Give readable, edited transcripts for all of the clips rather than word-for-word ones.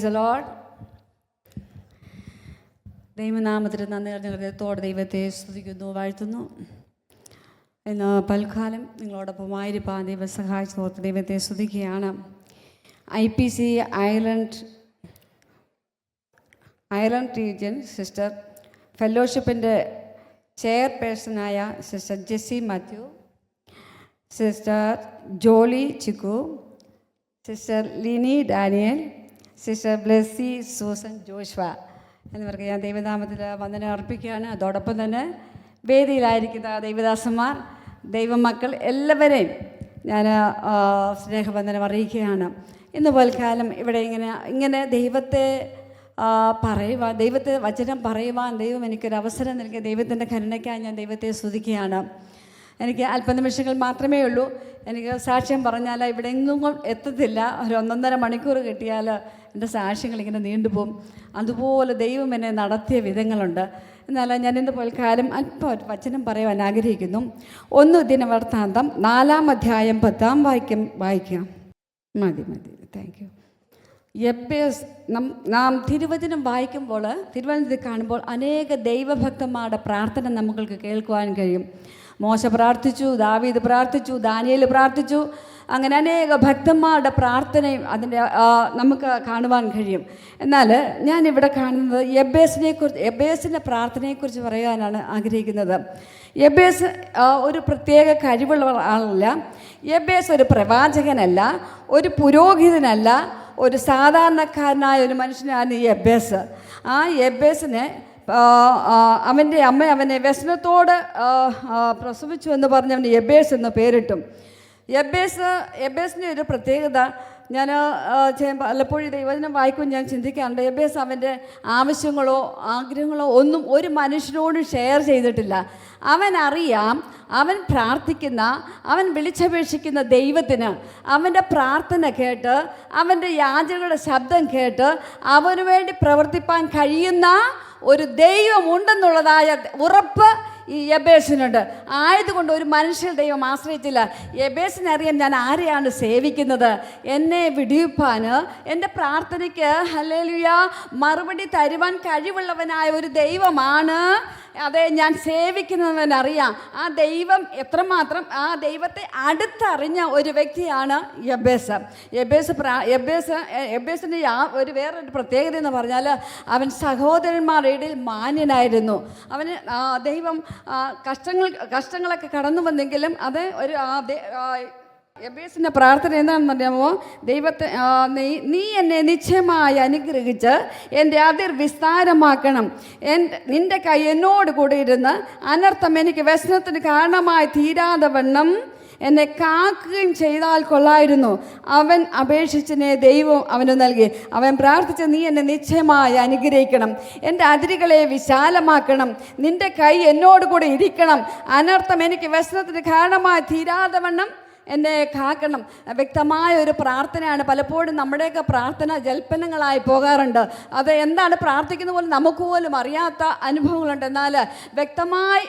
Praise the Lord. ദൈവനാമത്തിൽ നന്ദി നിറഞ്ഞ ഹൃദയത്തോടെ ദൈവത്തെ സ്തുതിക്കുന്നു, വാഴ്ത്തുന്നു. ഇന്ന് പൽക്കാലം നിങ്ങളോടൊപ്പമായിരിക്കാൻ ദൈവം സഹായിച്ചോർത്ത് ദൈവത്തെ സ്തുതിക്കുകയാണ്. IPC അയർലൻഡ് റീജിയൻ സിസ്റ്റർ ഫെലോഷിപ്പിൻ്റെ ചെയർപേഴ്സണായ sister Jessy Mathew, sister Jolly Chikku, sister Lini Daniel, sister Blessy Susan Joshua എന്നിവർക്ക് ഞാൻ ദൈവനാമത്തിൽ വന്ദനം അർപ്പിക്കുകയാണ്. അതോടൊപ്പം തന്നെ വേദിയിലായിരിക്കുന്ന ദൈവദാസന്മാർ, ദൈവമക്കൾ എല്ലാവരെയും ഞാൻ സ്നേഹവന്ദനം അറിയിക്കുകയാണ്. ഇന്ന് പോൽക്കാലം ഇവിടെ ഇങ്ങനെ ദൈവത്തെ വചനം പറയുവാൻ ദൈവം എനിക്കൊരു അവസരം നൽകിയ ദൈവത്തിൻ്റെ കരുണയ്ക്കായി ഞാൻ ദൈവത്തെ സ്തുതിക്കുകയാണ്. എനിക്ക് അല്പനിമിഷങ്ങൾ മാത്രമേ ഉള്ളൂ. എനിക്ക് സാക്ഷ്യം പറഞ്ഞാൽ ഇവിടെ എങ്ങും എത്തത്തില്ല. ഒരു 1.5 മണിക്കൂർ കിട്ടിയാൽ എൻ്റെ സാക്ഷ്യങ്ങളിങ്ങനെ നീണ്ടുപോകും. അതുപോലെ ദൈവം എന്നെ നടത്തിയ വിധങ്ങളുണ്ട്. എന്നാൽ ഞാൻ ഇന്ന് പോൽക്കാലം അല്പം വചനം പറയാൻ ആഗ്രഹിക്കുന്നു. 1 ദിനവൃത്താന്തം 4-ാം അധ്യായം 10-ാം വാക്യം വായിക്കാം. മതി. Thank you. നാം തിരുവചനം വായിക്കുമ്പോൾ, തിരുവചനത്തിൽ കാണുമ്പോൾ അനേക ദൈവഭക്തന്മാരുടെ പ്രാർത്ഥന നമുക്ക് കേൾക്കുവാൻ കഴിയും. മോശ പ്രാർത്ഥിച്ചു, ദാവീദ് പ്രാർത്ഥിച്ചു, ദാനിയേൽ പ്രാർത്ഥിച്ചു. അങ്ങനെ അനേക ഭക്തന്മാരുടെ പ്രാർത്ഥനയും അതിൻ്റെ നമുക്ക് കാണുവാൻ കഴിയും. എന്നാൽ ഞാനിവിടെ കാണുന്നത് യബ്ബേസിൻ്റെ പ്രാർത്ഥനയെക്കുറിച്ച് പറയാനാണ് ആഗ്രഹിക്കുന്നത്. യബ്ബേസ് ഒരു പ്രത്യേക കഴിവുള്ള ആളല്ല. യബ്ബേസ് ഒരു പ്രവാചകനല്ല, ഒരു പുരോഹിതനല്ല, ഒരു സാധാരണക്കാരനായ ഒരു മനുഷ്യനാണ് യബ്ബേസ്. ആ യബ്ബേസിനെ അവൻ്റെ അമ്മ അവനെ വ്യസനത്തോട് പ്രസവിച്ചു എന്ന് പറഞ്ഞ് അവന് യബ്ബേസ് എന്ന് പേരിട്ടും. യബ്ബേസിൻ്റെ ഒരു പ്രത്യേകത ഞാൻ പലപ്പോഴും ദൈവവചനം വായിക്കും ഞാൻ ചിന്തിക്കാറുണ്ട്. യബ്ബേസ് അവൻ്റെ ആവശ്യങ്ങളോ ആഗ്രഹങ്ങളോ ഒന്നും ഒരു മനുഷ്യനോടും ഷെയർ ചെയ്തിട്ടില്ല. അവനറിയാം, അവൻ പ്രാർത്ഥിക്കുന്ന, അവൻ വിളിച്ചപേക്ഷിക്കുന്ന ദൈവത്തിന് അവൻ്റെ പ്രാർത്ഥന കേട്ട്, അവൻ്റെ യാചകരുടെ ശബ്ദം കേട്ട് അവന് വേണ്ടി പ്രവർത്തിപ്പാൻ കഴിയുന്ന ഒരു ദൈവമുണ്ടെന്നുള്ളതായ ഉറപ്പ് ഈ യബ്ബേസിനുണ്ട്. ആയതുകൊണ്ട് ഒരു മനുഷ്യ ദൈവം ആശ്രയിച്ചില്ല. യബ്ബേസിനറിയാം ഞാൻ ആരെയാണ് സേവിക്കുന്നത്. എന്നെ വിടിയിപ്പാൻ, എൻ്റെ പ്രാർത്ഥനയ്ക്ക് ഹല്ലേലൂയ മറുപടി തരുവാൻ കഴിവുള്ളവനായ ഒരു ദൈവമാണ് അതെ ഞാൻ സേവിക്കുന്നവനറിയാം. ആ ദൈവം എത്രമാത്രം ആ ദൈവത്തെ അടുത്തറിഞ്ഞ ഒരു വ്യക്തിയാണ് യബ്ബേസ്. യബ്ബേസിൻ്റെ വേറൊരു പ്രത്യേകത എന്ന് പറഞ്ഞാൽ അവൻ സഹോദരന്മാരുടെ ഇടയിൽ മാന്യനായിരുന്നു. അവന് ദൈവം കഷ്ടങ്ങളൊക്കെ കടന്നു വന്നെങ്കിലും അത് ഒരു യബ്ബേസിൻ്റെ പ്രാർത്ഥന എന്താണെന്നറിയാമോ? ദൈവത്തെ നീ എന്നെ നിശ്ചയമായി അനുഗ്രഹിച്ച് എൻ്റെ അതിർ വിസ്താരമാക്കണം. നിൻ്റെ കൈ എന്നോട് കൂടി ഇരുന്ന് അനർത്ഥം എനിക്ക് വ്യസനത്തിന് കാരണമായി തീരാതെ വണ്ണം എന്നെ കാക്കുകയും ചെയ്താൽ കൊള്ളായിരുന്നു. അവൻ അപേക്ഷിച്ചതിനെ ദൈവം അവന് നൽകി. അവൻ പ്രാർത്ഥിച്ച് നീ എന്നെ നിശ്ചയമായി അനുഗ്രഹിക്കണം, എൻ്റെ അതിരുകളെ വിശാലമാക്കണം, നിൻ്റെ കൈ എന്നോട് കൂടി ഇരിക്കണം, അനർത്ഥം എനിക്ക് വ്യസനത്തിന് കാരണമായി തീരാതെ വണ്ണം എന്നെ കാക്കണം. വ്യക്തമായ ഒരു പ്രാർത്ഥനയാണ്. പലപ്പോഴും നമ്മുടെയൊക്കെ പ്രാർത്ഥന ജൽപ്പനങ്ങളായി പോകാറുണ്ട്. അത് എന്താണ് പ്രാർത്ഥിക്കുന്ന പോലും നമുക്ക് പോലും അറിയാത്ത അനുഭവങ്ങളുണ്ട്. എന്നാൽ വ്യക്തമായി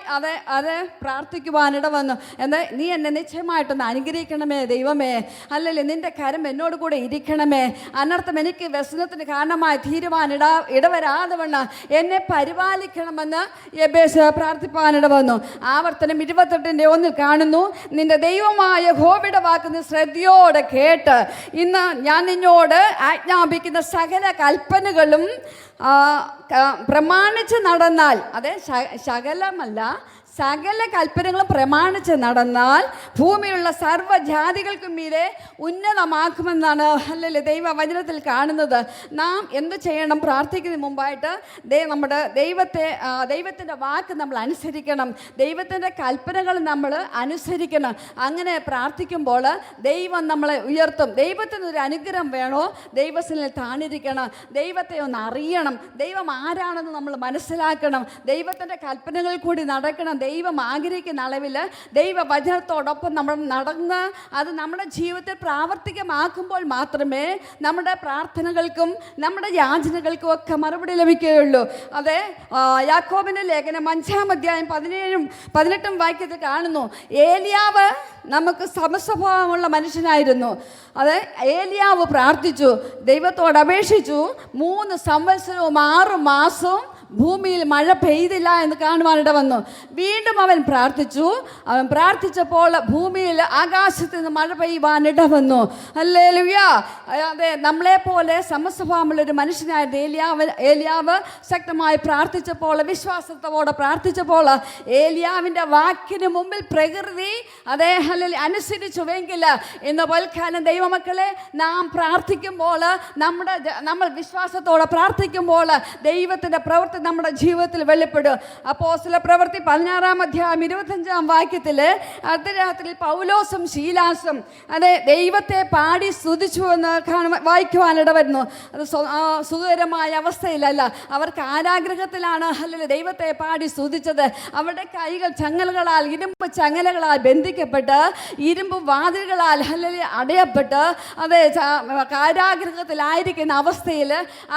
അത് പ്രാർത്ഥിക്കുവാനിട വന്നു. നീ എന്നെ നിശ്ചയമായിട്ടൊന്ന് അനുഗ്രഹിക്കണമേ ദൈവമേ, അല്ലെങ്കിൽ നിൻ്റെ കരം എന്നോട് കൂടെ ഇരിക്കണമേ, അനർത്ഥം എനിക്ക് വ്യസനത്തിന് കാരണമായി തീരുവാൻ ഇടവരാതെ വണ്ണം എന്നെ പരിപാലിക്കണമെന്ന് യബ്ബേസ് പ്രാർത്ഥിപ്പാനിട വന്നു. ആവർത്തനം 28:1 കാണുന്നു, നിൻ്റെ ദൈവമായ യഹോവയുടെ വാക്ക് ശ്രദ്ധയോടെ കേട്ട് ഇന്ന് ഞാൻ നിന്നോട് ആജ്ഞാപിക്കുന്ന സകല കൽപ്പനകളും പ്രമാണിച്ച് നടന്നാൽ, അതെ ശകലമല്ല സകല കൽപ്പനകളും പ്രമാണിച്ച് നടന്നാൽ ഭൂമിയിലുള്ള സർവ്വജാതികൾക്കും മീതെ ഉന്നതമാക്കുമെന്നാണ് അല്ലല്ലേ ദൈവവചനത്തിൽ കാണുന്നത്. നാം എന്ത് ചെയ്യണം? പ്രാർത്ഥിക്കുന്നതിന് മുമ്പായിട്ട് നമ്മുടെ ദൈവത്തിൻ്റെ വാക്ക് നമ്മൾ അനുസരിക്കണം, ദൈവത്തിൻ്റെ കൽപ്പനകൾ നമ്മൾ അനുസരിക്കണം. അങ്ങനെ പ്രാർത്ഥിക്കുമ്പോൾ ദൈവം നമ്മളെ ഉയർത്തും. ദൈവത്തിനൊരു അനുഗ്രഹം വേണോ? ദൈവത്തിൽ താണിരിക്കണം, ദൈവത്തെ ഒന്ന് അറിയണം, ദൈവം ആരാണെന്ന് നമ്മൾ മനസ്സിലാക്കണം, ദൈവത്തിൻ്റെ കൽപ്പനകളിൽ കൂടി നടക്കണം, ദൈവം ആഗ്രഹിക്കുന്ന അളവിൽ ദൈവവചനത്തോടൊപ്പം നമ്മൾ നടന്ന് അത് നമ്മുടെ ജീവിതത്തിൽ പ്രാവർത്തികമാക്കുമ്പോൾ മാത്രമേ നമ്മുടെ പ്രാർത്ഥനകൾക്കും നമ്മുടെ യാചനകൾക്കും ഒക്കെ മറുപടി ലഭിക്കുകയുള്ളൂ. അതെ, യാക്കോബിൻ്റെ ലേഖനം 5-ാം അധ്യായം 17-18 വാക്യത്തിൽ കാണുന്നു, ഏലിയാവ് നമുക്ക് സമസ്വഭാവമുള്ള മനുഷ്യനായിരുന്നു. അതെ, ഏലിയാവ് പ്രാർത്ഥിച്ചു, ദൈവത്തോട് അപേക്ഷിച്ചു. 3 സംവത്സരവും 6 മാസവും ഭൂമിയിൽ മഴ പെയ്തില്ല എന്ന് കാണുവാനിട വന്നു. വീണ്ടും അവൻ പ്രാർത്ഥിച്ചു. അവൻ പ്രാർത്ഥിച്ചപ്പോൾ ഭൂമിയിൽ ആകാശത്ത് നിന്ന് മഴ പെയ്യുവാനിട വന്നു. ഹല്ലേലൂയ. അതെ, നമ്മളെപ്പോലെ സമസ്വഭാവമുള്ളൊരു മനുഷ്യനായിരുന്നു ഏലിയാവ് ശക്തമായി പ്രാർത്ഥിച്ചപ്പോൾ, വിശ്വാസത്തോടെ പ്രാർത്ഥിച്ചപ്പോൾ ഏലിയാവിൻ്റെ വാക്കിന് മുമ്പിൽ പ്രകൃതി അതേ അനുസരിച്ചുവെങ്കിൽ ഇന്ന് പൽക്കാലം ദൈവമക്കളെ നാം പ്രാർത്ഥിക്കുമ്പോൾ, നമ്മൾ വിശ്വാസത്തോടെ പ്രാർത്ഥിക്കുമ്പോൾ ദൈവത്തിൻ്റെ പ്രവൃത്തി നമ്മുടെ ജീവിതത്തിൽ വെളിപ്പെടും. അപ്പോസ്തല പ്രവൃത്തി 16-ാം അധ്യായം 25-ാം വാക്യത്തിൽ അർദ്ധരാത്രിയിൽ പൗലോസും ശീലാസും അതെ ദൈവത്തെ പാടി സ്തുതിച്ചു എന്ന് വായിക്കുവാനിട വരുന്നു. അത് സുഖകരമായ അവസ്ഥയിലല്ല, അവർ കാരാഗ്രഹത്തിലാണ് ദൈവത്തെ പാടി സ്തുതിച്ചത്. അവരുടെ കൈകൾ ചങ്ങലകളാൽ, ഇരുമ്പ് ചങ്ങലകളാൽ ബന്ധിക്കപ്പെട്ട്, ഇരുമ്പ് വാതിലുകളാൽ അടയപ്പെട്ട് അതെ കാരാഗ്രഹത്തിലായിരിക്കുന്ന അവസ്ഥയിൽ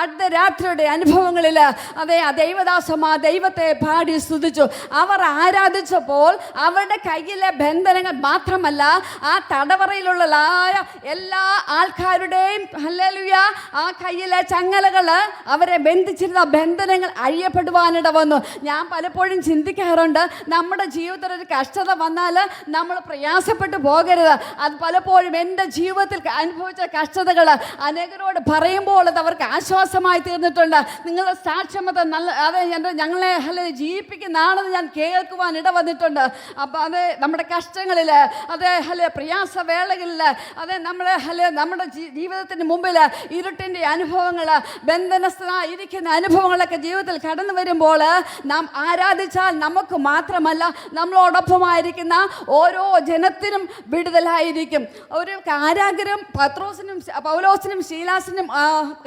അർദ്ധരാത്രിയുടെ അനുഭവങ്ങളിൽ അതെ ദൈവദാസന്മാർ ദൈവത്തെ പാടി സ്തുതിച്ചു. അവർ ആരാധിച്ചപ്പോൾ അവരുടെ കയ്യിലെ ബന്ധനങ്ങൾ മാത്രമല്ല, ആ തടവറയിലുള്ള എല്ലാ ആൾക്കാരുടെയും ഹല്ലേലൂയ ആ കയ്യിലെ ചങ്ങലകൾ, അവരെ ബന്ധിച്ചിരുന്ന ബന്ധനങ്ങൾ അഴിയപ്പെടുവാനിട വന്നു. ഞാൻ പലപ്പോഴും ചിന്തിക്കാറുണ്ട്, നമ്മുടെ ജീവിതത്തിൽ ഒരു കഷ്ടത വന്നാൽ നമ്മൾ പ്രയാസപ്പെട്ടു പോകരുത്. അത് പലപ്പോഴും എൻ്റെ ജീവിതത്തിൽ അനുഭവിച്ച കഷ്ടതകൾ അനേകരോട് പറയുമ്പോൾ അത് അവർക്ക് ആശ്വാസമായി തീർന്നിട്ടുണ്ട്. നിങ്ങളുടെ സാക്ഷ്യമത അത് ഞങ്ങളെ ജീവിപ്പിക്കുന്നതാണെന്ന് ഞാൻ കേൾക്കുവാൻ ഇട വന്നിട്ടുണ്ട്. അപ്പം അത് നമ്മുടെ കഷ്ടങ്ങളിൽ, അതേ പ്രയാസവേളകളിൽ, അതെ നമ്മുടെ ജീവിതത്തിന് മുമ്പിൽ ഇരുട്ടിൻ്റെ അനുഭവങ്ങൾ, ബന്ധനസ്ഥനായിരിക്കുന്ന അനുഭവങ്ങളൊക്കെ ജീവിതത്തിൽ കടന്നു വരുമ്പോൾ നാം ആരാധിച്ചാൽ നമുക്ക് മാത്രമല്ല നമ്മളോടൊപ്പമായിരിക്കുന്ന ഓരോ ജനത്തിനും വിടുതലായിരിക്കും. ഒരു കാരാഗ്രഹം പൗലോസിനും ശീലാസിനും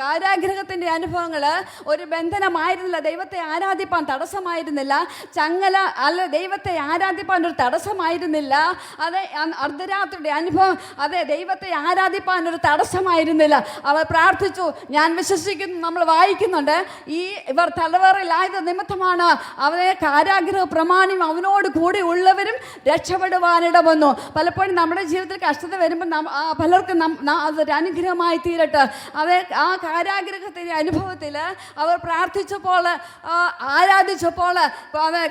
കാരാഗ്രഹത്തിൻ്റെ അനുഭവങ്ങൾ ഒരു ബന്ധനമായിരുന്നില്ല, ദൈവത്തെ ആരാധിപ്പാൻ തടസ്സമായിരുന്നില്ല. ചങ്ങല ദൈവത്തെ ആരാധിപ്പാൻ ഒരു തടസ്സമായിരുന്നില്ല. അതെ, അർദ്ധരാത്രിയുടെ അനുഭവം അതെ ദൈവത്തെ ആരാധിപ്പാൻ ഒരു തടസ്സമായിരുന്നില്ല. അവർ പ്രാർത്ഥിച്ചു. ഞാൻ വിശ്വസിക്കുന്നു, നമ്മൾ വായിക്കുന്നുണ്ട്, ഇവർ തലവറയിലായത് നിമിത്തമാണ് അവരെ കാരാഗ്രഹ പ്രമാണിയും അവനോട് കൂടി ഉള്ളവരും രക്ഷപ്പെടുവാനിട വന്നു. പലപ്പോഴും നമ്മുടെ ജീവിതത്തിൽ കഷ്ടത വരുമ്പോൾ പലർക്കും അതൊരു അനുഗ്രഹമായി തീരട്ടെ. അത് ആ കാരാഗ്രഹത്തിൻ്റെ അനുഭവത്തിൽ അവർ പ്രാർത്ഥിച്ചപ്പോൾ, ആരാധിച്ചപ്പോൾ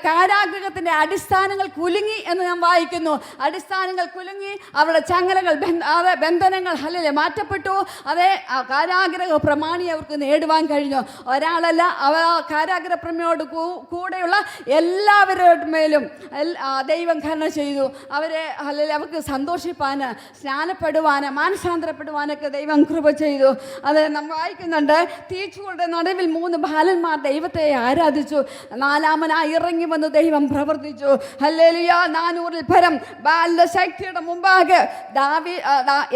കാരാഗ്രഹത്തിൻ്റെ അടിസ്ഥാനങ്ങൾ കുലുങ്ങി എന്ന് ഞാൻ വായിക്കുന്നു. അടിസ്ഥാനങ്ങൾ കുലുങ്ങി, അവരുടെ ചങ്ങലകൾ ബന്ധനങ്ങൾ മാറ്റപ്പെട്ടു. അതേ കാരാഗ്രഹ പ്രമാണി അവർക്ക് നേടുവാൻ കഴിഞ്ഞു. ഒരാളല്ല, കാരാഗ്രഹ പ്രമാണിയോട് കൂടെയുള്ള എല്ലാവരുടെ മേലും ദൈവം കരുണ ചെയ്തു. അവർക്ക് സന്തോഷിപ്പാൻ, സ്നാനപ്പെടുവാൻ, മാനസാന്തരപ്പെടുവാനൊക്കെ ദൈവം കൃപ ചെയ്തു. അത് നമ്മൾ വായിക്കുന്നുണ്ട്. തീച്ചുകളുടെ നടുവിൽ 3 ബാലന്മാർ ദൈവത്തെ ആരാധിച്ചു. 4ാമനായി ഇറങ്ങി വന്ന് ദൈവം പ്രവർത്തിച്ചു. ഹല്ലേലൂയ. 400-ൽ പരം ബാലിന്റെ ശക്തിയുടെ മുമ്പാകെ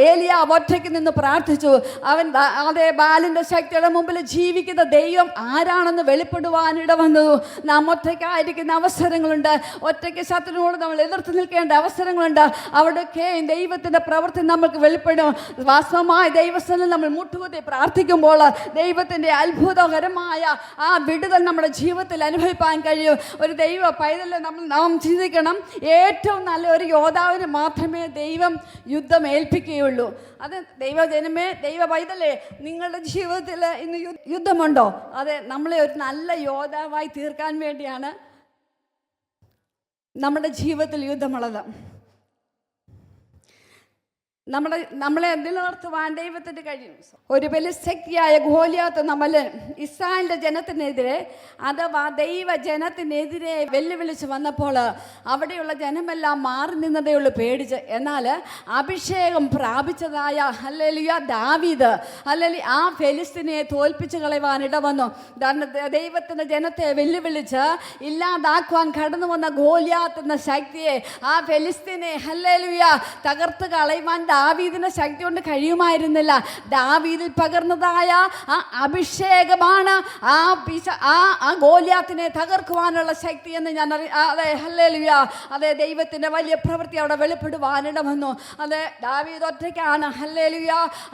ഏലിയാ ഒറ്റയ്ക്ക് നിന്ന് പ്രാർത്ഥിച്ചു. അവൻ അതേ ബാലിന്റെ ശക്തിയുടെ മുമ്പിൽ ജീവിക്കുന്ന ദൈവം ആരാണെന്ന് വെളിപ്പെടുവാനിട വന്നു. നാം ഒറ്റയ്ക്കായിരിക്കുന്ന അവസരങ്ങളുണ്ട്, ഒറ്റയ്ക്ക് ശത്രുവിനോട് നമ്മൾ എതിർത്ത് നിൽക്കേണ്ട അവസരങ്ങളുണ്ട്. അവിടെയൊക്കെ ദൈവത്തിൻ്റെ പ്രവൃത്തി നമുക്ക് വെളിപ്പെടും. വാസ്തവമായി ദൈവസ്ഥനിൽ നമ്മൾ മുട്ടുകുത്തി പ്രാർത്ഥിക്കുമ്പോൾ ദൈവത്തിൻ്റെ അത്ഭുതകരമായ ആ വിടുതൽ നമ്മുടെ ജീവിതത്തിൽ അനുഭവിപ്പാൻ കഴിയും. ഒരു ദൈവ പൈതലിൽ നാം ചിന്തിക്കണം, ഏറ്റവും നല്ല ഒരു യോദ്ധാവിന് മാത്രമേ ദൈവം യുദ്ധം ഏൽപ്പിക്കുകയുള്ളൂ. അത് ദൈവജനമേ, ദൈവ പൈതലേ, നിങ്ങളുടെ ജീവിതത്തിൽ ഇന്ന് യുദ്ധമുണ്ടോ? അതെ, നമ്മളെ ഒരു നല്ല യോദ്ധാവായി തീർക്കാൻ വേണ്ടിയാണ് നമ്മുടെ ജീവിതത്തിൽ യുദ്ധമുള്ളത്. നമ്മളെ നിലനിർത്തുവാൻ ദൈവത്തിന് കഴിയും. ഒരു വലിയ ശക്തിയായ ഗോലിയാത്ത് നമ്മൾ ഇസ്രായേലിൻ്റെ ജനത്തിനെതിരെ അഥവാ ദൈവജനത്തിനെതിരെ വെല്ലുവിളിച്ച് വന്നപ്പോൾ അവിടെയുള്ള ജനമെല്ലാം മാറി നിന്നതേയുള്ളൂ പേടിച്ച്. എന്നാൽ അഭിഷേകം പ്രാപിച്ചതായ ഹല്ലേലൂയ ദാവീദ് ആ ഫെലിസ്തീനെ തോൽപ്പിച്ച് കളയുവാൻ ഇടവന്നു. ദൈവത്തിൻ്റെ ജനത്തെ വെല്ലുവിളിച്ച് ഇല്ലാതാക്കുവാൻ കടന്നു വന്ന ഗോലിയാത്ത് എന്ന ശക്തിയെ, ആ ഫെലിസ്തീനെ ഹല്ലേലൂയ തകർത്ത് കളയുവാൻ ദാവീദിന്റെ ശക്തി കൊണ്ട് കഴിയുമായിരുന്നില്ല. ദാവീദിൽ പകർന്നതായ ആ അഭിഷേകമാണ് ആ ഗോലിയാത്തിനെ തകർക്കുവാനുള്ള ശക്തി എന്ന് ഞാൻ അതെ ഹല്ലേലൂയ. അതെ, ദൈവത്തിന്റെ വലിയ പ്രവൃത്തി അവിടെ വെളിപ്പെടുവാനിട വന്നു. അതെ, ദാവീദ് ഒറ്റയ്ക്കാണ് ഹല്ലേലൂയ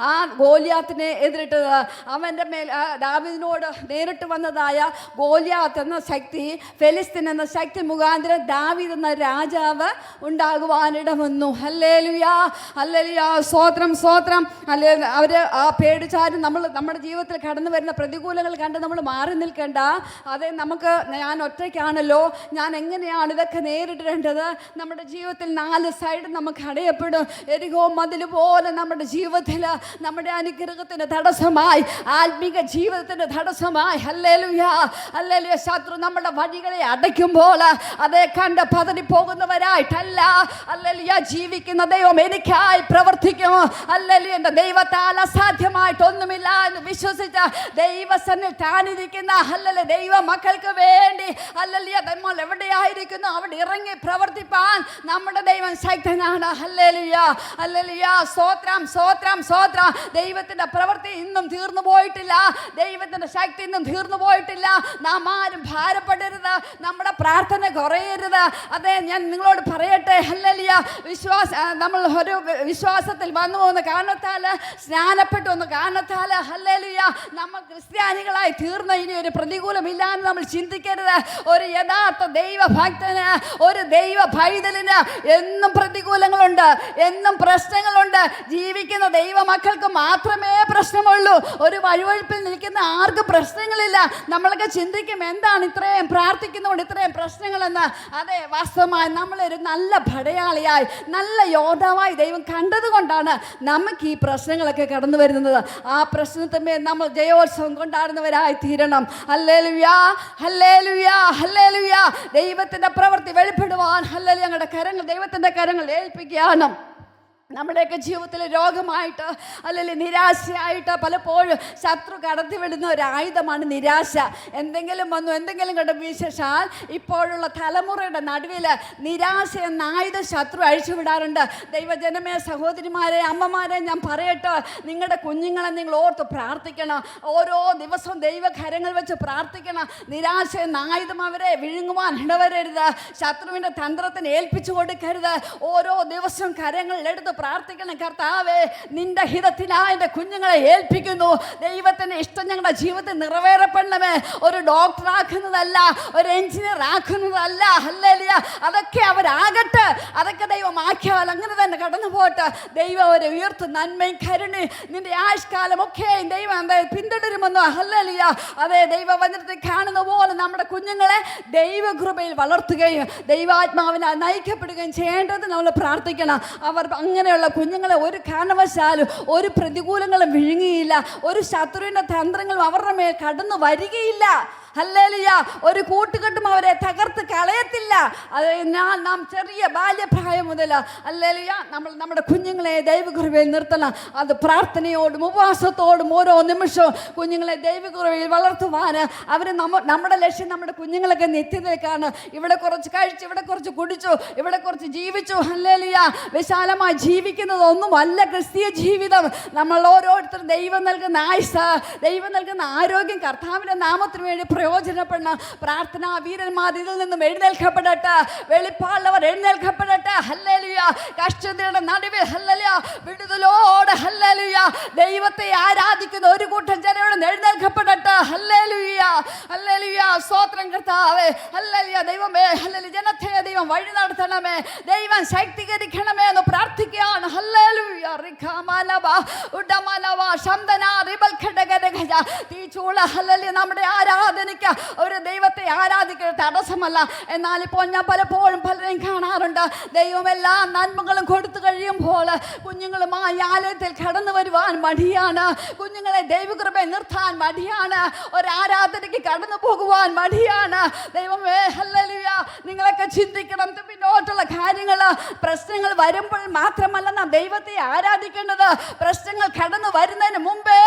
ആ ഗോലിയാത്തിനെ എതിരിട്ടത്. അവന്റെ മേൽ ദാവീദിനോട് നേരിട്ട് വന്നതായ ഗോലിയാത്ത് എന്ന ശക്തി, ഫെലിസ്തീൻ എന്ന ശക്തി മുഖാന്തരം ദാവീദ് എന്ന രാജാവ് ഉണ്ടാകുവാനിട വന്നു. Hallelujah hallelujah. സ്തോത്രം സ്തോത്രം. അവര് ആ പേടിച്ചാലും നമ്മുടെ ജീവിതത്തിൽ കടന്നു വരുന്ന പ്രതികൂലങ്ങൾ കണ്ട് നമ്മൾ മാറി നിൽക്കേണ്ട. അതെ, ഞാൻ ഒറ്റയ്ക്കാണല്ലോ, ഞാൻ എങ്ങനെയാണ് ഇതൊക്കെ നേരിടേണ്ടത്? നമ്മുടെ ജീവിതത്തിൽ 4 സൈഡ് നമുക്ക് അടയപ്പെടും. എരിഹോ മതിൽ പോലെ നമ്മുടെ ജീവിതത്തിൽ നമ്മുടെ അനുഗ്രഹത്തിന് തടസ്സമായി, ആത്മീക ജീവിതത്തിന് തടസ്സമായി ഹല്ലേലൂയ ഹല്ലേലൂയ ശത്രു നമ്മുടെ വഴികളെ അടയ്ക്കുമ്പോൾ അതേ കണ്ട് പതറിപ്പോകുന്നവരായിട്ടല്ല ഹല്ലേലൂയ ജീവിക്കുന്ന ദൈവം എനിക്കായി പ്രവർത്തിക്കും. ഹല്ലേലൂയ, എൻ്റെ ദൈവത്താൽ അസാധ്യമായിട്ടൊന്നുമില്ല എന്ന് വിശ്വസിച്ച ദൈവസന്നിധിയിൽ താനിരിക്കുന്ന ഹല്ലേലൂയ ദൈവ മക്കൾക്ക് വേണ്ടി ഹല്ലേലൂയ നമ്മൾ എവിടെയായിരിക്കുന്നു അവിടെ ഇറങ്ങി പ്രവർത്തിപ്പാൻ നമ്മുടെ ദൈവം ശക്തനാണ്. Hallelujah hallelujah. സ്തോത്രം സ്തോത്രം സ്തോത്രം. ദൈവത്തിന്റെ പ്രവൃത്തി ഇന്നും തീർന്നു പോയിട്ടില്ല. ദൈവത്തിന്റെ ശക്തി ഇന്നും തീർന്നു പോയിട്ടില്ല. നാം ആരും ഭാരപ്പെടരുത്, നമ്മുടെ പ്രാർത്ഥന കുറയരുത്. അതെ, ഞാൻ നിങ്ങളോട് പറയട്ടെ ഹല്ലേലൂയ, നമ്മൾ ഒരു വിശ്വാസത്തിൽ വന്നു പോകുന്ന കാരണത്താൽ, സ്നാനപ്പെട്ടു വന്ന കാരണത്താൽ ഹല്ലേലൂയ നമ്മൾ ക്രിസ്ത്യാനികളായി തീർന്ന ഇനി ഒരു പ്രതികൂലമില്ല എന്ന് നമ്മൾ ചിന്തിക്കരുത്. ഒരു യഥാർത്ഥ ദൈവഭക്തന്, ഒരു ദൈവ പൈതലിന് എന്നും പ്രതികൂലങ്ങളുണ്ട്, എന്നും പ്രശ്നങ്ങളുണ്ട്. ജീവിക്കുന്ന ദൈവ മക്കൾക്ക് മാത്രമേ പ്രശ്നമുള്ളൂ. ഒരു വഴിവഴിപ്പിൽ നിൽക്കുന്ന ആർക്കും പ്രശ്നങ്ങളില്ല. നമ്മളൊക്കെ ചിന്തിക്കും എന്താണ് ഇത്രയും പ്രാർത്ഥിക്കുന്നതുകൊണ്ട് ഇത്രയും പ്രശ്നങ്ങളെന്ന്. അതെ, വാസ്തവമായി നമ്മളൊരു നല്ല പടയാളിയായി, നല്ല യോദ്ധാവായി ദൈവം കണ്ടതുകൊണ്ടാണ് നമുക്ക് ഈ പ്രശ്നങ്ങളൊക്കെ കടന്നു വരുന്നത്. ആ പ്രശ്നത്തിന്മേൽ നമ്മൾ ജയോത്സവം കൊണ്ടാടുന്നവരായി തീരണം. Hallelujah hallelujah hallelujah. ദൈവത്തിന്റെ പ്രവൃത്തി വെളിപ്പെടുവാൻ ഹല്ലേലൂയ ഞങ്ങളുടെ കരങ്ങൾ ദൈവത്തിന്റെ കരങ്ങൾ ഏൽപ്പിക്കുകയാണ്. നമ്മുടെയൊക്കെ ജീവിതത്തിൽ രോഗമായിട്ട് അല്ലെങ്കിൽ നിരാശയായിട്ട് പലപ്പോഴും ശത്രു കടത്തിവിടുന്ന ഒരു ആയുധമാണ് നിരാശ. എന്തെങ്കിലും വന്നു, എന്തെങ്കിലും കണ്ട് വിശേഷാൽ ഇപ്പോഴുള്ള തലമുറയുടെ നടുവിൽ നിരാശ എന്ന ആയുധം ശത്രു അഴിച്ചുവിടാറുണ്ട്. ദൈവജനമേ, സഹോദരിമാരെ, അമ്മമാരെ, ഞാൻ പറയട്ടെ, നിങ്ങളുടെ കുഞ്ഞുങ്ങളെ നിങ്ങൾ ഓർത്ത് പ്രാർത്ഥിക്കണം. ഓരോ ദിവസവും ദൈവകരങ്ങൾ വെച്ച് പ്രാർത്ഥിക്കണം. നിരാശ എന്ന ആയുധം അവരെ വിഴുങ്ങുവാൻ ഇടവരരുത്. ശത്രുവിൻ്റെ തന്ത്രത്തിന് ഏൽപ്പിച്ചു കൊടുക്കരുത്. ഓരോ ദിവസവും കരങ്ങളിലെടുത്ത് പ്രാർത്ഥിക്കണം. കർത്താവേ, നിന്റെ ഹിതത്തിനായി എൻ്റെ കുഞ്ഞുങ്ങളെ ഏൽപ്പിക്കുന്നു. ദൈവത്തിൻ്റെ ഇഷ്ടം ഞങ്ങളുടെ ജീവിതത്തിൽ നിറവേറപ്പെടണമേ. ഒരു ഡോക്ടർ ആക്കുന്നതല്ല, ഒരു എഞ്ചിനീയർ ആക്കുന്നതല്ല. ഹല്ലേലൂയ. അതൊക്കെ അവരാകട്ടെ, അതൊക്കെ ദൈവം ആക്കിയാൽ അങ്ങനെ തന്നെ കടന്നു പോട്ടെ. ദൈവം അവരെ ഉയർത്തും. നന്മയും കരുണയും നിന്റെ ആയുഷ്കാലമൊക്കെ ദൈവം പിന്തുടരുമെന്ന്. ഹല്ലേലൂയ. അതേ, ദൈവവചനത്തിൽ കാണുന്ന പോലെ നമ്മുടെ കുഞ്ഞുങ്ങളെ ദൈവകൃപയിൽ വളർത്തുകയും ദൈവാത്മാവിനാൽ നയിക്കപ്പെടുകയും ചെയ്യേണ്ടത് നമ്മൾ പ്രാർത്ഥിക്കണം. അവർ അങ്ങനെയുള്ള കുഞ്ഞുങ്ങളെ ഒരു കാരണവശാലും ഒരു പ്രതികൂലങ്ങളും വിഴുങ്ങിയില്ല. ഒരു ശത്രുവിൻ്റെ തന്ത്രങ്ങളും അവരുടെ മേൽ കടന്നു വരികയില്ല. ഹല്ലേലൂയ. ഒരു കൂട്ടുകെട്ടും അവരെ തകർത്ത് കളയത്തില്ല. അത് നാം ചെറിയ ബാല്യപ്രായം മുതൽ ഹല്ലേലൂയ നമ്മുടെ കുഞ്ഞുങ്ങളെ ദൈവകൃപയിൽ നിർത്തണം. അത് പ്രാർത്ഥനയോടും ഉപവാസത്തോടും ഓരോ നിമിഷവും കുഞ്ഞുങ്ങളെ ദൈവകൃപയിൽ വളർത്തുവാൻ നമ്മുടെ ലക്ഷ്യം നമ്മുടെ കുഞ്ഞുങ്ങളൊക്കെ നിത്യതയിലേക്കാണ്. ഇവിടെ കുറച്ച് കഴിച്ചു, ഇവിടെ കുറച്ച് കുടിച്ചു, ഇവിടെ കുറച്ച് ജീവിച്ചു. ഹല്ലേലൂയ. വിശാലമായി ജീവിക്കുന്നതൊന്നുമല്ല ക്രിസ്തീയ ജീവിതം. നമ്മൾ ഓരോരുത്തരും ദൈവം നൽകുന്ന ആയുസ്സ്, ദൈവം നൽകുന്ന ആരോഗ്യം കർത്താവിൻ്റെ നാമത്തിന് വേണ്ടി പ്രയോജനപ്പെടണം. പ്രാർത്ഥനാ വീരന്മാർ ഇതിൽ നിന്നും എഴുന്നേൽക്കപ്പെടട്ടെ. വെളിപ്പാടുള്ളവർ എഴുന്നേൽക്കപ്പെടട്ടെ. ഹല്ലേലൂയ. കഷ്ടതയുടെ നടുവിൽ ഹല്ലേലൂയ വിടുതലോടെ ഹല്ലേലൂയ ദൈവത്തെ ആരാധിക്കുന്ന ഒരു കൂട്ടം ജനങ്ങളും എഴുന്നേൽക്കപ്പെടട്ടെ. Hallelujah hallelujah. സ്തോത്രം കർത്താവേ. ഹല്ലേലൂയ. ദൈവമേ, ഹല്ലേലൂയ. ജനത്തെ ദൈവം വഴി നടത്തണമേ, ദൈവം ശക്തീകരിക്കണമേ എന്ന് പ്രാർത്ഥിക്കുകയാണ്. ഹല്ലേലൂയ. റിഖാമലബ ഉഡമലവ ശംദന റിബൽ ഖഡഗദഗജ തീചൂള. ഹല്ലേലൂയ. നമ്മുടെ ആരാധന ഒരു ദൈവത്തെ ആരാധിക്കുന്ന തടസ്സമല്ല. എന്നാൽ ഇപ്പോൾ ഞാൻ പലപ്പോഴും പലരെയും കാണാറുണ്ട്. ദൈവം എല്ലാ നന്മകളും കൊടുത്തു കഴിയുമ്പോൾ കുഞ്ഞുങ്ങളുമായി ആലയത്തിൽ കടന്നു വരുവാൻ മടിയാണ്. കുഞ്ഞുങ്ങളെ ദൈവകൃപയെ നിർത്താൻ മടിയാണ്. ഒരു ആരാധനയ്ക്ക് കടന്നു പോകുവാൻ മടിയാണ്. ദൈവമേ, ഹല്ലേലൂയ. നിങ്ങളൊക്കെ ചിന്തിക്കണം. പിന്നോട്ടുള്ള കാര്യങ്ങൾ, പ്രശ്നങ്ങൾ വരുമ്പോൾ മാത്രമല്ല നാം ദൈവത്തെ ആരാധിക്കേണ്ടത്. പ്രശ്നങ്ങൾ കടന്നു വരുന്നതിന് മുമ്പേ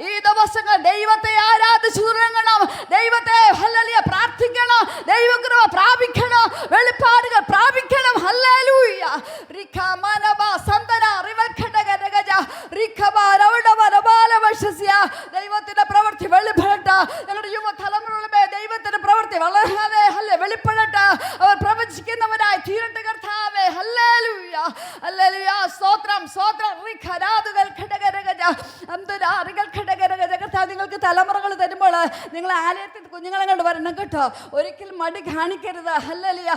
ഈ ദിവസങ്ങൾ ദൈവത്തെ ആരാധിച്ചു തുടങ്ങണം. ദൈവത്തെ ഹല്ലേലൂയ പ്രാർത്ഥിക്കണം. ദൈവകൃപ പ്രാപിക്കണം. വെളിപ്പാടുകൾ പ്രാപിക്കണം. ഹല്ലേലൂയ. റിഖാമനബ സന്തന റിവൽഖഡഗ നിങ്ങൾക്ക് തലമുറകൾ തരുമ്പോൾ നിങ്ങൾ ആലയത്തിൽ കുഞ്ഞുങ്ങളെ കൊണ്ട് വരണം കേട്ടോ. ഒരിക്കലും മടി കാണിക്കരുത്. ഹല്ലേലൂയ.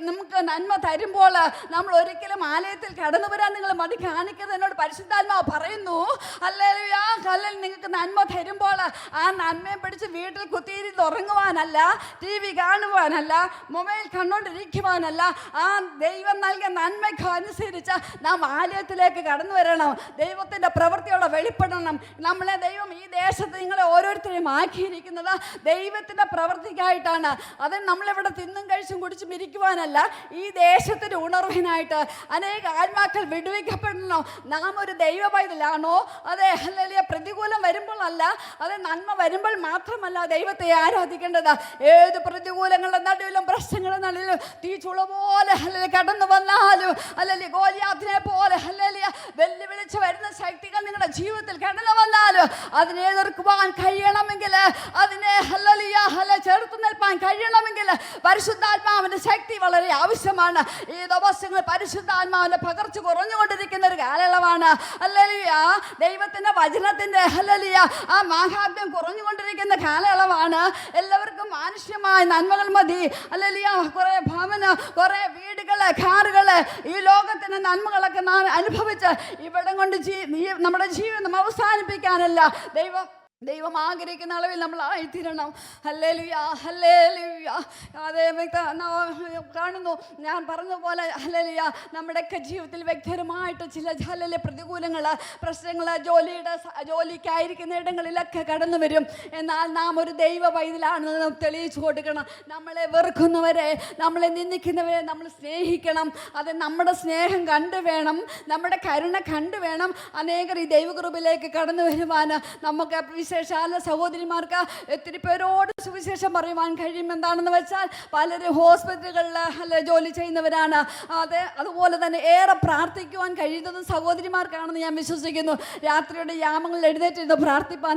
നമുക്ക് നന്മ തരുമ്പോൾ നമ്മൾ ഒരിക്കലും ആലയത്തിൽ കടന്നു വരാൻ നിങ്ങൾ മടി കാണിക്കരുത്. എന്നോട് പരിശുദ്ധാത്മാവ് പറയുന്നു. ഹല്ലേലൂയ. നിങ്ങൾക്ക് നന്മ തരുമ്പോൾ ആ നന്മയെ പിടിച്ച് വീട്ടിൽ കുത്തിയിരുന്ന് ഉറങ്ങുവാനല്ല, ടി വി കാണുവാനല്ല, മൊബൈൽ കണ്ടുകൊണ്ടിരിക്കുവാനല്ല, ആ ദൈവം നൽകിയ നന്മയ്ക്ക് അനുസരിച്ച് നാം ആലയത്തിലേക്ക് കടന്നു വരണം. ദൈവത്തിൻ്റെ പ്രവൃത്തിയോടെ വെളിപ്പെടണം. നമ്മളെ ദൈവം ഈ ദേശത്ത് നിങ്ങളെ ഓരോരുത്തരെയും ആക്കിയിരിക്കുന്നത് ദൈവത്തിൻ്റെ പ്രവൃത്തിക്കായിട്ടാണ്. അത് നമ്മളിവിടെ തിന്നും കഴിച്ചും കുടിച്ചും ഇരിക്കുവാനല്ല, ഈ ദേശത്തിൻ്റെ ഉണർവിനായിട്ട്. അനേക ആത്മാക്കൾ വിടുവിക്കപ്പെടണം. നാം ഒരു ദൈവ പൈതലാണോ? അതെ, ഹല്ലേലൂയ. പ്രതികൂലം വരുമ്പോൾ അല്ല, അത് നന്മ വരുമ്പോൾ മാത്രമല്ല ദൈവത്തെ ആരാധിക്കേണ്ടത്. ഏത് പ്രതികൂലങ്ങളുടെ നടുവിലും പ്രശ്നങ്ങളുടെ നടുവിലും തീച്ചുള പോലെ ഹല്ലേലൂയ കടന്നു വന്നാലും, ഹല്ലേലൂയ ഗോലിയാത്തിനെ പോലെ ഹല്ലേലൂയ വെല്ലുവിളിച്ച് വരുന്ന ശക്തികൾ നിങ്ങളുടെ ജീവിതത്തിൽ കടന്നു വന്നാലും അതിനെ എതിർക്കുവാൻ കഴിയണമെങ്കിൽ, അതിനെ ഹല്ലേലൂയ ചെറുത്തു നിൽപ്പാൻ കഴിയണമെങ്കിൽ പരിശുദ്ധാത്മാവിൻ്റെ ശക്തി വളരെ ആവശ്യമാണ്. ഈ ദിവസങ്ങൾ പരിശുദ്ധാത്മാവിൻ്റെ പകർച്ച കുറഞ്ഞുകൊണ്ടിരിക്കുന്ന ഒരു കാലയളവാണ്. ഹല്ലേലൂയ. ദൈവത്തിൻ്റെ വചനത്തിൻ്റെ ഹല്ലേലൂയ ആ മാഹാത്മ്യം കുറഞ്ഞുകൊണ്ടിരിക്കുന്ന കാലയളവാണ്. എല്ലാവർക്കും മാനുഷ്യമായ നന്മകൾ മതി. ഹല്ലേലൂയ. കുറേ ഭവനം, കുറേ വീടുകൾ, കാറുകൾ, ഈ ലോകത്തിൻ്റെ നന്മകളൊക്കെ നാം അനുഭവിച്ച് ഇവിടം കൊണ്ട് നമ്മുടെ ജീവിതം അവസാനിപ്പിക്കാനല്ല ദൈവം ആഗ്രഹിക്കുന്ന അളവിൽ നമ്മൾ ആയിത്തീരണം. ഹല്ലേലൂയ. ഹല്ലേലൂയ. അതേ കാണുന്നു, ഞാൻ പറഞ്ഞ പോലെ ഹല്ലേലൂയ നമ്മുടെയൊക്കെ ജീവിതത്തിൽ വ്യക്തിപരമായിട്ട് ചില ഹല്ലേലൂയ പ്രതികൂലങ്ങൾ, പ്രശ്നങ്ങൾ, ജോലിക്കായിരിക്കുന്ന ഇടങ്ങളിലൊക്കെ കടന്നു വരും. എന്നാൽ നാം ഒരു ദൈവ പൈതലാണെന്ന് തെളിയിച്ചു കൊടുക്കണം. നമ്മളെ വെറുക്കുന്നവരെ, നമ്മളെ നിന്ദിക്കുന്നവരെ നമ്മൾ സ്നേഹിക്കണം. അത് നമ്മുടെ സ്നേഹം കണ്ടു വേണം, നമ്മുടെ കരുണ കണ്ടു വേണം അനേകർ ഈ ദൈവകൃപയിലേക്ക് കടന്നു വരുവാൻ. നമുക്ക് വിശേഷാല സഹോദരിമാർക്ക് ഒത്തിരി പേരോട് സുവിശേഷം പറയുവാൻ കഴിയും. എന്താണെന്ന് വെച്ചാൽ പലരും ഹോസ്പിറ്റലുകളിൽ ജോലി ചെയ്യുന്നവരാണ്. അതുപോലെ തന്നെ ഏറെ പ്രാർത്ഥിക്കുവാൻ കഴിയുന്നതും സഹോദരിമാർക്കാണെന്ന് ഞാൻ വിശ്വസിക്കുന്നു. രാത്രിയുടെ യാമങ്ങളിൽ എഴുന്നേറ്റിരുന്ന് പ്രാർത്ഥിപ്പാൻ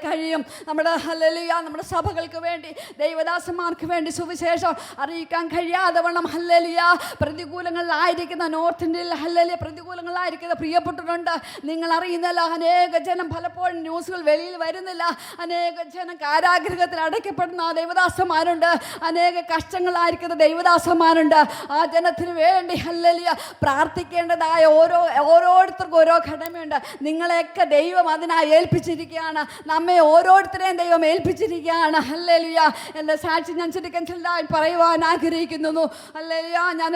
കഴിയും. നമ്മുടെ ഹല്ലേലൂയ നമ്മുടെ സഭകൾക്ക് വേണ്ടി, ദൈവദാസന്മാർക്ക് വേണ്ടി സുവിശേഷം അറിയിക്കാൻ കഴിയാതെ വണ്ണം ഹല്ലേലൂയ പ്രതികൂലങ്ങളിലായിരിക്കുന്ന നോർത്ത് ഇന്ത്യയിൽ ഹല്ലേലൂയ പ്രതികൂലങ്ങളിലായിരിക്കുന്ന പ്രിയപ്പെട്ടിട്ടുണ്ട്. നിങ്ങൾ അറിയുന്നില്ല, അനേക ജനം പലപ്പോഴും ന്യൂസുകൾ വെളിയിൽ വരുന്നില്ല. അനേക ജനം കാരാഗൃഹത്തിൽ അടയ്ക്കപ്പെടുന്ന ദൈവദാസന്മാരുണ്ട്. അനേക കഷ്ടങ്ങളായിരിക്കുന്ന ദൈവദാസന്മാരുണ്ട്. ആ ജനത്തിന് വേണ്ടി ഹല്ലേലൂയ പ്രാർത്ഥിക്കേണ്ടതായ ഓരോരുത്തർക്കും ഓരോ ഘടനയുണ്ട്. നിങ്ങളെയൊക്കെ ദൈവം അതിനായി ഏൽപ്പിച്ചിരിക്കുകയാണ്. നമ്മെ ഓരോരുത്തരെയും ദൈവം ഏൽപ്പിച്ചിരിക്കുകയാണ്. ഹല്ലേലൂയ. എൻ്റെ സാക്ഷി ഞാൻ ചുരുക്കം ചെല്ലാൻ പറയുവാൻ ആഗ്രഹിക്കുന്നു. ഹല്ലേലൂയ. ഞാൻ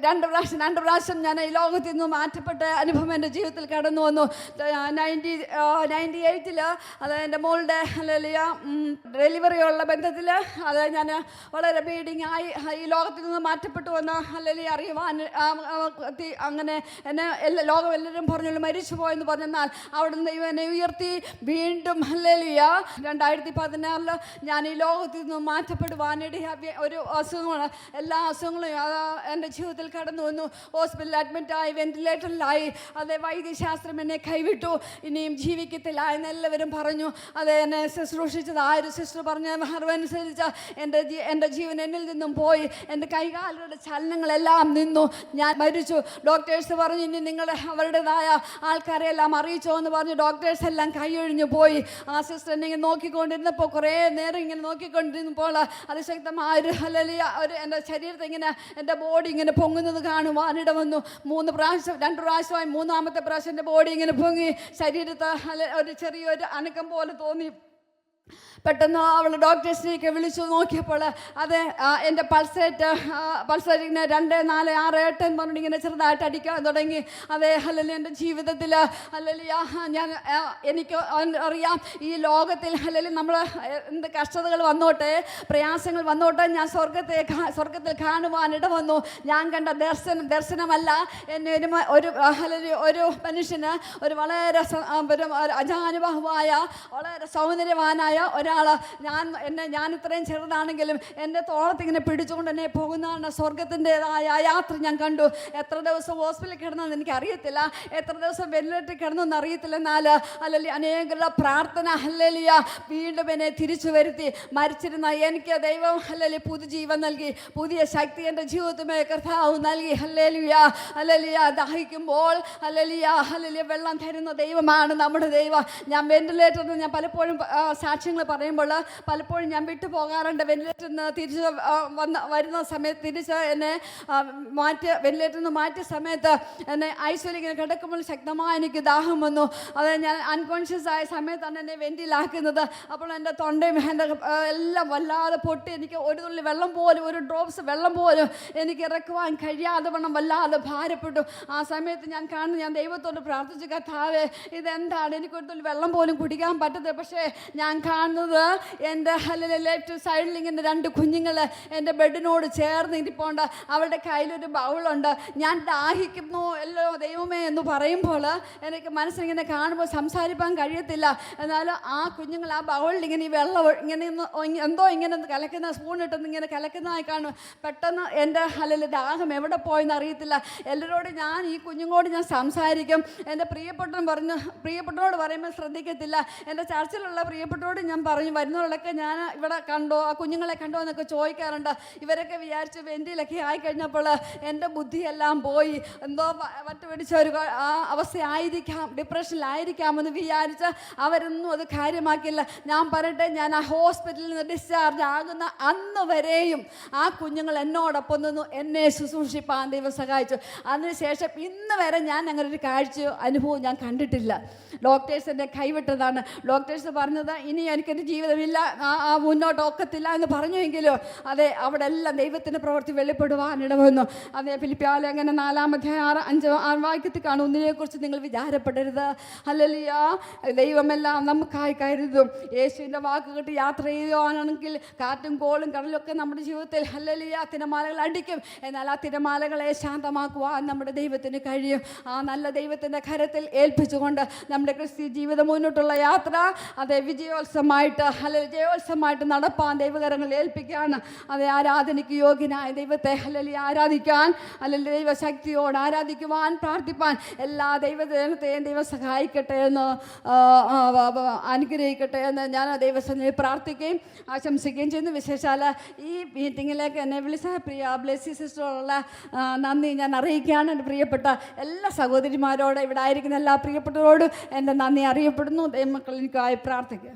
രണ്ട് പ്രാവശ്യം ഞാൻ ഈ ലോകത്തിൽ നിന്ന് മാറ്റപ്പെട്ട അനുഭവം എൻ്റെ ജീവിതത്തിൽ കടന്നു വന്നു. 98 അത് എൻ്റെ മോളുടെ ഹല്ലേലൂയ ഡെലിവറിയുള്ള ബന്ധത്തിൽ അത് ഞാൻ വളരെ ബ്ലീഡിങ് ആയി ഈ ലോകത്തിൽ നിന്ന് മാറ്റപ്പെട്ടു എന്ന് ഹല്ലേലൂയ അറിയുവാൻ അങ്ങനെ എന്നെ ലോകം എല്ലാവരും പറഞ്ഞുള്ളൂ മരിച്ചു പോയെന്ന് പറഞ്ഞെന്നാൽ അവിടെ നിന്ന് ദൈവം എന്നെ ഉയർത്തി വീണ്ടും ഹല്ലേലൂയ 2016 ഞാൻ ഈ ലോകത്തിൽ നിന്ന് മാറ്റപ്പെടുവാനിട ഒരു അസുഖമാണ്. എല്ലാ അസുഖങ്ങളും എൻ്റെ ജീവിതത്തിൽ കടന്നു വന്നു. ഹോസ്പിറ്റലിൽ അഡ്മിറ്റായി, വെന്റിലേറ്ററിലായി. അതേ വൈദ്യശാസ്ത്രം എന്നെ കൈവിട്ടു, ഇനിയും ജീവിക്കത്തില്ല എന്ന് എല്ലാവരും പറഞ്ഞു. അത് എന്നെ ശുശ്രൂഷിച്ചത് ആ ഒരു സിസ്റ്റർ പറഞ്ഞ അറിവനുസരിച്ച് എൻ്റെ ജീവൻ എന്നിൽ നിന്നും പോയി. എൻ്റെ കൈകാലുകളുടെ ചലനങ്ങളെല്ലാം നിന്നു. ഞാൻ മരിച്ചു. ഡോക്ടേഴ്സ് പറഞ്ഞു ഇനി അവരുടേതായ ആൾക്കാരെ എല്ലാം അറിയിച്ചോ എന്ന് പറഞ്ഞു. ഡോക്ടേഴ്സ് എല്ലാം കൈയൊഴിഞ്ഞു പോയി. ആ സിസ്റ്റർ എന്നെ ഇങ്ങനെ നോക്കിക്കൊണ്ടിരുന്നപ്പോൾ, കുറേ നേരം ഇങ്ങനെ നോക്കിക്കൊണ്ടിരുന്നപ്പോൾ അതിശക്തമായൊരു ഹല്ലേലൂയ എൻ്റെ ശരീരത്തെ ഇങ്ങനെ എൻ്റെ ബോഡി ഇങ്ങനെ പൊങ്ങുന്നത് കാണുവാനിട വന്നു. 2 പ്രാവശ്യമായി മൂന്നാമത്തെ പ്രാവശ്യം എൻ്റെ ബോഡി ഇങ്ങനെ പൊങ്ങി. ശരീരത്ത് ഒരു ചെറിയൊരു അനക്കം പോലെ തോന്നി. പെട്ടെന്ന് അവൾ ഡോക്ടേഴ്സിനെയൊക്കെ വിളിച്ചു നോക്കിയപ്പോൾ അത് എൻ്റെ പൾസേറ്റ് ഇങ്ങനെ 2, 4, 6, 8 എന്ന് പറഞ്ഞിട്ട് ഇങ്ങനെ ചെറുതായിട്ട് അടിക്കാൻ തുടങ്ങി. അതേ ഹല്ലേലൂയ എൻ്റെ ജീവിതത്തിൽ ഹല്ലേലൂയ എനിക്ക് അറിയാം ഈ ലോകത്തിൽ ഹല്ലേലൂയ നമ്മൾ എന്ത് കഷ്ടതകൾ വന്നോട്ടെ, പ്രയാസങ്ങൾ വന്നോട്ടെ, ഞാൻ സ്വർഗത്തിൽ കാണുവാനിട വന്നു. ഞാൻ കണ്ട ദർശനമല്ല എന്നെ ഒരു മനുഷ്യന് ഒരു വളരെ അജാനുബാഹുവായ വളരെ സൗന്ദര്യവാനായ പ്രായമായ ഒരാൾ ഞാൻ ഇത്രയും ചെറുതാണെങ്കിലും എൻ്റെ തോളത്തിങ്ങനെ പിടിച്ചുകൊണ്ട് എന്നെ പോകുന്നതാണ്. സ്വർഗത്തിൻ്റെതായ യാത്ര ഞാൻ കണ്ടു. എത്ര ദിവസം ഹോസ്പിറ്റലിൽ കിടന്നെന്ന് എനിക്കറിയത്തില്ല, എത്ര ദിവസം വെന്റിലേറ്ററിൽ കിടന്നെന്ന് അറിയത്തില്ല. എന്നാൽ അല്ലെങ്കിൽ അനേകരുടെ പ്രാർത്ഥന ഹല്ലേലൂയ വീണ്ടും എന്നെ തിരിച്ചു വരുത്തി. മരിച്ചിരുന്ന എനിക്ക് ദൈവം ഹല്ലേലൂയ പുതുജീവൻ നൽകി, പുതിയ ശക്തി എൻ്റെ ജീവിതത്തിമേ കർത്താവ് നൽകി. Hallelujah hallelujah. ദാഹിക്കുമ്പോൾ ഹല്ലേലൂയ ഹല്ലേലൂയ വെള്ളം തരുന്ന ദൈവമാണ് നമ്മുടെ ദൈവം. ഞാൻ വെന്റിലേറ്ററിൽ ഞാൻ പലപ്പോഴും സാക്ഷ്യങ്ങൾ പറയുമ്പോൾ പലപ്പോഴും ഞാൻ വിട്ടു പോകാറുണ്ട്. വെന്റിലേറ്ററിൽ നിന്ന് തിരിച്ച് വരുന്ന സമയത്ത് തിരിച്ച് എന്നെ വെന്റിലേറ്ററിൽ നിന്ന് മാറ്റിയ സമയത്ത് എന്നെ ഐസിയുവിൽ ഇങ്ങനെ കിടക്കുമ്പോൾ ശക്തമായി എനിക്ക് ദാഹം വന്നു. അത് ഞാൻ അൺകോൺഷ്യസ് ആയ സമയത്താണ് എന്നെ വെന്റിലാക്കുന്നത്. അപ്പോൾ എൻ്റെ തൊണ്ടയും എൻ്റെ എല്ലാം വല്ലാതെ പൊട്ടി. എനിക്ക് ഒരു തുള്ളി വെള്ളം പോലും, ഒരു ഡ്രോപ്സ് വെള്ളം പോലും എനിക്ക് ഇറക്കുവാൻ കഴിയാതെ വണ്ണം വല്ലാതെ ഭാരപ്പെട്ടു. ആ സമയത്ത് ഞാൻ ദൈവത്തോട് പ്രാർത്ഥിച്ചു, കർത്താവേ ഇതെന്താണ്, എനിക്കൊരു തുള്ളി വെള്ളം പോലും കുടിക്കാൻ പറ്റത്തില്ല. പക്ഷേ ഞാൻ കാണുന്നത് എൻ്റെ ലെഫ്റ്റ് സൈഡിൽ ഇങ്ങനെ 2 കുഞ്ഞുങ്ങൾ എൻ്റെ ബെഡിനോട് ചേർന്ന് ഇരിപ്പുണ്ട്. അവരുടെ കയ്യിലൊരു ബൗളുണ്ട്. ഞാൻ ദാഹിക്കുന്നു എല്ലോ ദൈവമേ എന്ന് പറയുമ്പോൾ എനിക്ക് മനസ്സിലിങ്ങനെ കാണുമ്പോൾ സംസാരിക്കാൻ കഴിയത്തില്ല. എന്നാലും ആ കുഞ്ഞുങ്ങൾ ആ ബൗളിൽ ഇങ്ങനെ ഈ വെള്ളം ഇങ്ങനെ എന്തോ ഇങ്ങനെ കലക്കുന്ന സ്പൂൺ ഇട്ടെന്ന് ഇങ്ങനെ കലക്കുന്നതായി കാണും. പെട്ടെന്ന് എൻ്റെ ദാഹം എവിടെ പോയെന്ന് അറിയത്തില്ല. എല്ലാവരോടും ഞാൻ ഈ കുഞ്ഞുങ്ങളോട് ഞാൻ സംസാരിക്കും. എൻ്റെ പ്രിയപ്പെട്ടവരോട് പറയുമ്പോൾ ശ്രദ്ധിക്കത്തില്ല. എൻ്റെ ചർച്ചിലുള്ള പ്രിയപ്പെട്ടവരോട് ഞാൻ പറഞ്ഞു, വരുന്നവരൊക്കെ ഞാൻ ഇവിടെ കണ്ടോ, ആ കുഞ്ഞുങ്ങളെ കണ്ടോ എന്നൊക്കെ ചോദിക്കാറുണ്ട്. ഇവരൊക്കെ വിചാരിച്ച് വെന്റിലൊക്കെ ആയിക്കഴിഞ്ഞപ്പോൾ എൻ്റെ ബുദ്ധിയെല്ലാം പോയി, എന്തോ വട്ടുപിടിച്ച ഒരു അവസ്ഥയായിരിക്കാം, ഡിപ്രഷനിലായിരിക്കാമെന്ന് വിചാരിച്ച് അവരൊന്നും അത് കാര്യമാക്കില്ല. ഞാൻ പറയട്ടെ, ഞാൻ ആ ഹോസ്പിറ്റലിൽ നിന്ന് ഡിസ്ചാർജ് ആകുന്ന അന്ന് വരെയും ആ കുഞ്ഞുങ്ങൾ എന്നോടൊപ്പം നിന്നു, എന്നെ ശുശ്രൂഷിപ്പാൻ ദൈവം സഹായിച്ചു. അതിനുശേഷം ഇന്ന് വരെ ഞാൻ അങ്ങനെ ഒരു അനുഭവം ഞാൻ കണ്ടിട്ടില്ല. ഡോക്ടേഴ്സ് എന്നെ കൈവിട്ടതാണ്. ഡോക്ടേഴ്സ് പറഞ്ഞത് ഇനി എനിക്കൊരു ജീവിതമില്ല, മുന്നോട്ട് ഒക്കത്തില്ല എന്ന് പറഞ്ഞുവെങ്കിലും അതെ അവിടെ എല്ലാം ദൈവത്തിൻ്റെ പ്രവൃത്തി വെളിപ്പെടുവാൻ ഇടവന്നു. അതേ ഫിലിപ്പിയാലെ അങ്ങനെ 4-5 വാക്യത്തിൽ കാണും, ഒന്നിനെക്കുറിച്ച് നിങ്ങൾ വിചാരപ്പെടരുത്. ഹല്ലേലൂയ. ദൈവമെല്ലാം നമുക്കായി കരുതും. യേശുവിൻ്റെ വാക്ക് കേട്ട് യാത്ര ചെയ്യുവാനാണെങ്കിൽ കാറ്റും കോളും കടലൊക്കെ നമ്മുടെ ജീവിതത്തിൽ ഹല്ലേലൂയ തിരമാലകൾ അടിക്കും. എന്നാൽ ആ തിരമാലകളെ ശാന്തമാക്കുവാൻ നമ്മുടെ ദൈവത്തിന് കഴിയും. ആ നല്ല ദൈവത്തിൻ്റെ കരത്തിൽ ഏൽപ്പിച്ചുകൊണ്ട് നമ്മുടെ ക്രിസ്തീയ ജീവിതം മുന്നോട്ടുള്ള യാത്ര അതേ ജയോത്സവമായിട്ട് നടപ്പാൻ ദൈവകരങ്ങളിൽ ഏൽപ്പിക്കുകയാണ്. അതേ ആരാധനയ്ക്ക് യോഗ്യനായ ദൈവത്തെ ഹല്ലേലൂയ ആരാധിക്കാൻ, അല്ലെങ്കിൽ ദൈവശക്തിയോട് ആരാധിക്കുവാൻ, പ്രാർത്ഥിപ്പാൻ എല്ലാ ദൈവജനത്തെയും ദൈവം സഹായിക്കട്ടെ എന്ന് അനുഗ്രഹിക്കട്ടെ എന്ന് ഞാൻ ദൈവസന്നിധിയിൽ പ്രാർത്ഥിക്കുകയും ആശംസിക്കുകയും ചെയ്യുന്നു. വിശേഷാൽ ഈ മീറ്റിങ്ങിലേക്ക് എന്നെ വിളിച്ച പ്രിയ ബ്ലെസ്സി സിസ്റ്ററോടുള്ള നന്ദി ഞാൻ അറിയിക്കുകയാണ്. എൻ്റെ പ്രിയപ്പെട്ട എല്ലാ സഹോദരിമാരോട്, ഇവിടെ ആയിരിക്കുന്ന എല്ലാ പ്രിയപ്പെട്ടവരോടും എൻ്റെ നന്ദി അറിയപ്പെടുന്നു. ദൈവമക്കൾ എനിക്കായി പ്രാർത്ഥിക്കുക.